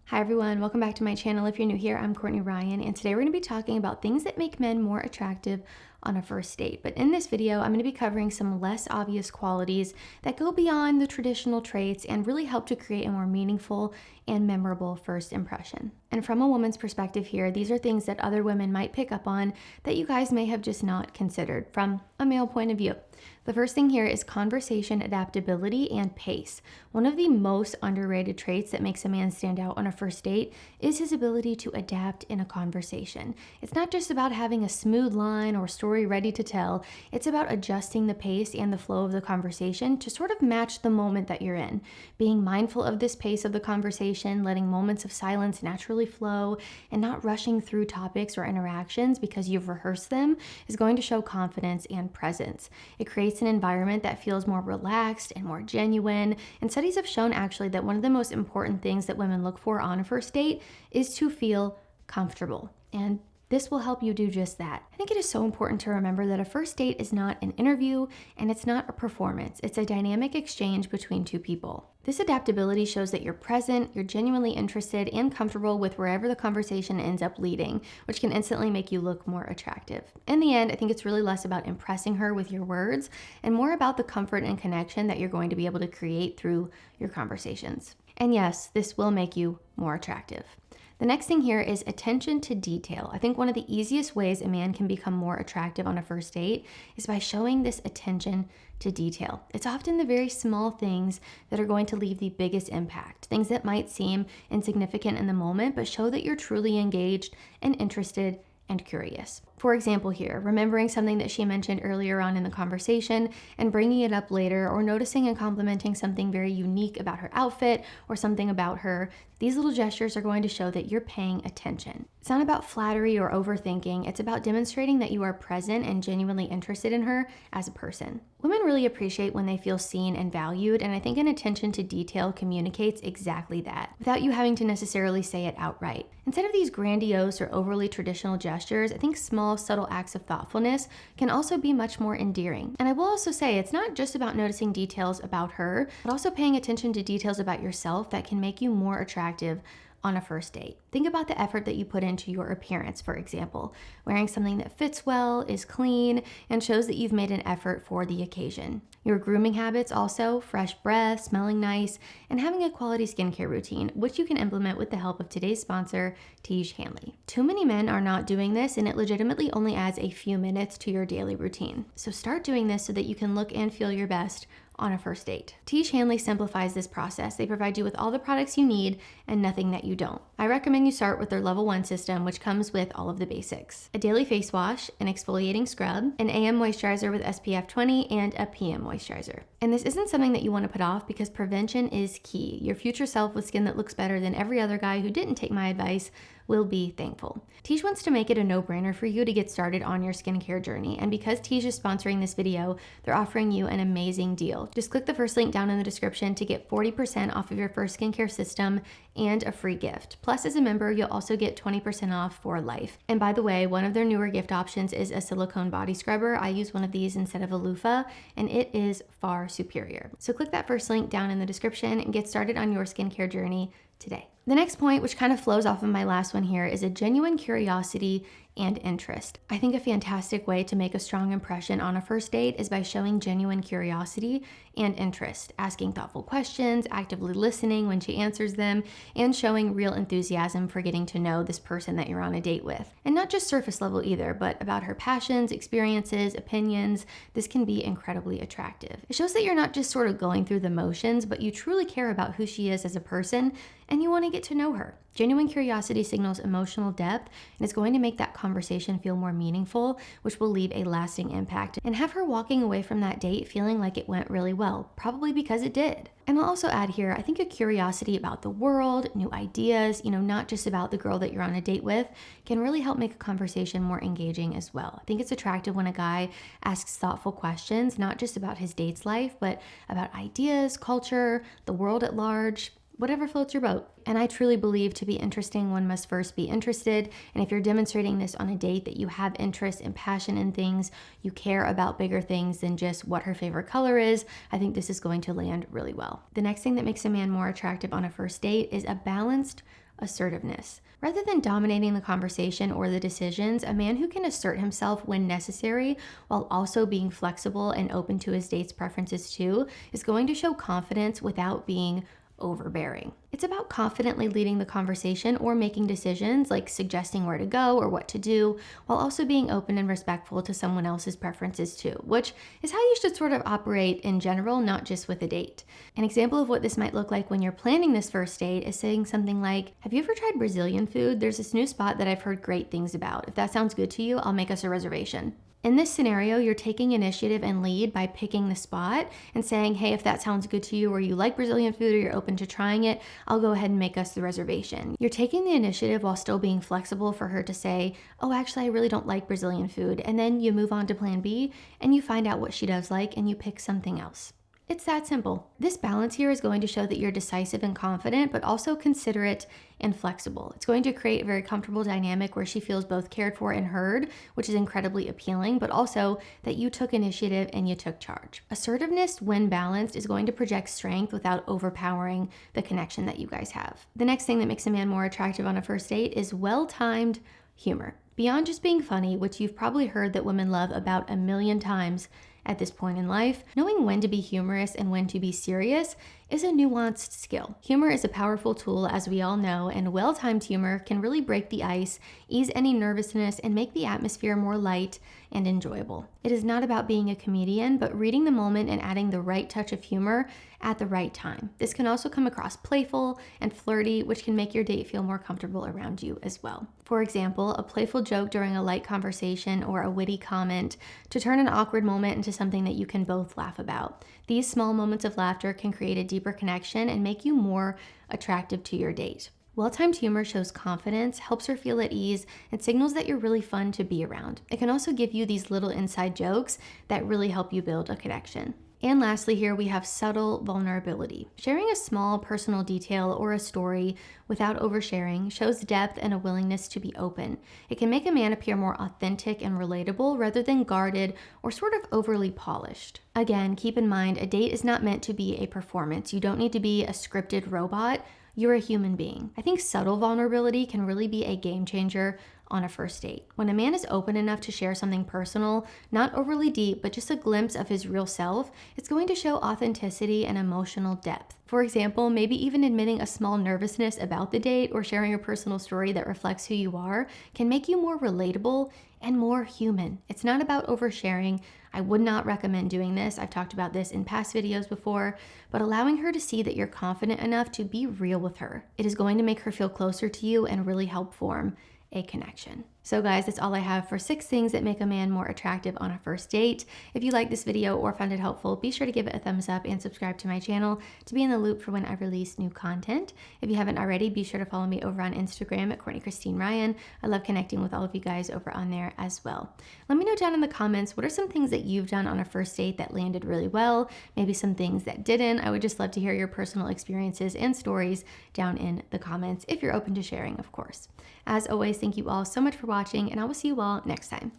Hi everyone, welcome back to my channel. If you're new here, I'm Courtney Ryan, and today we're going to be talking about things that make men more attractive on a first date. But in this video, I'm going to be covering some less obvious qualities that go beyond the traditional traits and really help to create a more meaningful and memorable first impression. And from a woman's perspective here, these are things that other women might pick up on that you guys may have just not considered from a male point of view. The first thing here is conversation adaptability and pace. One of the most underrated traits that makes a man stand out on a first date is his ability to adapt in a conversation. It's not just about having a smooth line or story ready to tell. It's about adjusting the pace and the flow of the conversation to sort of match the moment that you're in. Being mindful of this pace of the conversation, letting moments of silence naturally flow, and not rushing through topics or interactions because you've rehearsed them is going to show confidence and presence. It creates an environment that feels more relaxed and more genuine. And studies have shown actually that one of the most important things that women look for on a first date is to feel comfortable. And this will help you do just that. I think it is so important to remember that a first date is not an interview and it's not a performance. It's a dynamic exchange between two people. This adaptability shows that you're present, you're genuinely interested and comfortable with wherever the conversation ends up leading, which can instantly make you look more attractive. In the end, I think it's really less about impressing her with your words and more about the comfort and connection that you're going to be able to create through your conversations. And yes, this will make you more attractive. The next thing here is attention to detail. I think one of the easiest ways a man can become more attractive on a first date is by showing this attention to detail. It's often the very small things that are going to leave the biggest impact, things that might seem insignificant in the moment, but show that you're truly engaged and interested and curious. For example here, remembering something that she mentioned earlier on in the conversation and bringing it up later, or noticing and complimenting something very unique about her outfit or something about her. These little gestures are going to show that you're paying attention. It's not about flattery or overthinking. It's about demonstrating that you are present and genuinely interested in her as a person. Women really appreciate when they feel seen and valued, and I think an attention to detail communicates exactly that, without you having to necessarily say it outright. Instead of these grandiose or overly traditional gestures, I think small, subtle acts of thoughtfulness can also be much more endearing. And I will also say it's not just about noticing details about her, but also paying attention to details about yourself that can make you more attractive on a first date. Think about the effort that you put into your appearance, for example. Wearing something that fits well, is clean, and shows that you've made an effort for the occasion. Your grooming habits also, fresh breath, smelling nice, and having a quality skincare routine, which you can implement with the help of today's sponsor, Tiege Hanley. Too many men are not doing this, and it legitimately only adds a few minutes to your daily routine. So start doing this so that you can look and feel your best on a first date. Tiege Hanley simplifies this process. They provide you with all the products you need and nothing that you don't. I recommend you start with their level 1 system, which comes with all of the basics: a daily face wash, an exfoliating scrub, an AM moisturizer with SPF 20, and a PM moisturizer. And this isn't something that you want to put off because prevention is key. Your future self with skin that looks better than every other guy who didn't take my advice will be thankful. Tiege wants to make it a no-brainer for you to get started on your skincare journey. And because Tiege is sponsoring this video, they're offering you an amazing deal. Just click the first link down in the description to get 40% off of your first skincare system and a free gift. Plus, as a member, you'll also get 20% off for life. And by the way, one of their newer gift options is a silicone body scrubber. I use one of these instead of a loofah, and it is far superior. So click that first link down in the description and get started on your skincare journey today. The next point, which kind of flows off of my last one here, is a genuine curiosity and interest. I think a fantastic way to make a strong impression on a first date is by showing genuine curiosity and interest, asking thoughtful questions, actively listening when she answers them, and showing real enthusiasm for getting to know this person that you're on a date with. And not just surface level either, but about her passions, experiences, opinions. This can be incredibly attractive. It shows that you're not just sort of going through the motions, but you truly care about who she is as a person and you want to get to know her. Genuine curiosity signals emotional depth and is going to make that conversation feel more meaningful, which will leave a lasting impact and have her walking away from that date feeling like it went really well, probably because it did. And I'll also add here, I think a curiosity about the world, new ideas, not just about the girl that you're on a date with, can really help make a conversation more engaging as well. I think it's attractive when a guy asks thoughtful questions, not just about his date's life, but about ideas, culture, the world at large, whatever floats your boat. And I truly believe to be interesting, one must first be interested. And if you're demonstrating this on a date that you have interest and passion in things, you care about bigger things than just what her favorite color is, I think this is going to land really well. The next thing that makes a man more attractive on a first date is a balanced assertiveness. Rather than dominating the conversation or the decisions, a man who can assert himself when necessary while also being flexible and open to his date's preferences too is going to show confidence without being overbearing. It's about confidently leading the conversation or making decisions like suggesting where to go or what to do, while also being open and respectful to someone else's preferences too, which is how you should sort of operate in general, not just with a date. An example of what this might look like when you're planning this first date is saying something like, "Have you ever tried Brazilian food? There's this new spot that I've heard great things about. If that sounds good to you, I'll make us a reservation." In this scenario, you're taking initiative and lead by picking the spot and saying, "Hey, if that sounds good to you, or you like Brazilian food, or you're open to trying it, I'll go ahead and make us the reservation." You're taking the initiative while still being flexible for her to say, "Oh, actually, I really don't like Brazilian food." And then you move on to plan B and you find out what she does like and you pick something else. It's that simple. This balance here is going to show that you're decisive and confident, but also considerate and flexible. It's going to create a very comfortable dynamic where she feels both cared for and heard, which is incredibly appealing, but also that you took initiative and you took charge. Assertiveness, when balanced, is going to project strength without overpowering the connection that you guys have. The next thing that makes a man more attractive on a first date is well-timed humor. Beyond just being funny, which you've probably heard that women love about 1,000,000 times at this point in life, knowing when to be humorous and when to be serious is a nuanced skill. Humor is a powerful tool, as we all know, and well-timed humor can really break the ice, ease any nervousness, and make the atmosphere more light and enjoyable. It is not about being a comedian, but reading the moment and adding the right touch of humor at the right time. This can also come across playful and flirty, which can make your date feel more comfortable around you as well. For example, a playful joke during a light conversation or a witty comment to turn an awkward moment into something that you can both laugh about. These small moments of laughter can create a deeper connection and make you more attractive to your date. Well-timed humor shows confidence, helps her feel at ease, and signals that you're really fun to be around. It can also give you these little inside jokes that really help you build a connection. And lastly here, we have subtle vulnerability. Sharing a small personal detail or a story without oversharing shows depth and a willingness to be open. It can make a man appear more authentic and relatable rather than guarded or sort of overly polished. Again, keep in mind, a date is not meant to be a performance. You don't need to be a scripted robot. You're a human being. I think subtle vulnerability can really be a game changer on a first date. When a man is open enough to share something personal, not overly deep, but just a glimpse of his real self, it's going to show authenticity and emotional depth. For example, maybe even admitting a small nervousness about the date or sharing a personal story that reflects who you are can make you more relatable and more human. It's not about oversharing. I would not recommend doing this. I've talked about this in past videos before, but allowing her to see that you're confident enough to be real with her. It is going to make her feel closer to you and really help form a connection. So guys, that's all I have for 6 things that make a man more attractive on a first date. If you like this video or found it helpful, be sure to give it a thumbs up and subscribe to my channel to be in the loop for when I release new content. If you haven't already, be sure to follow me over on Instagram at Courtney Christine Ryan. I love connecting with all of you guys over on there as well. Let me know down in the comments, what are some things that you've done on a first date that landed really well? Maybe some things that didn't. I would just love to hear your personal experiences and stories down in the comments if you're open to sharing, of course. As always, thank you all so much for watching, and I will see you all next time.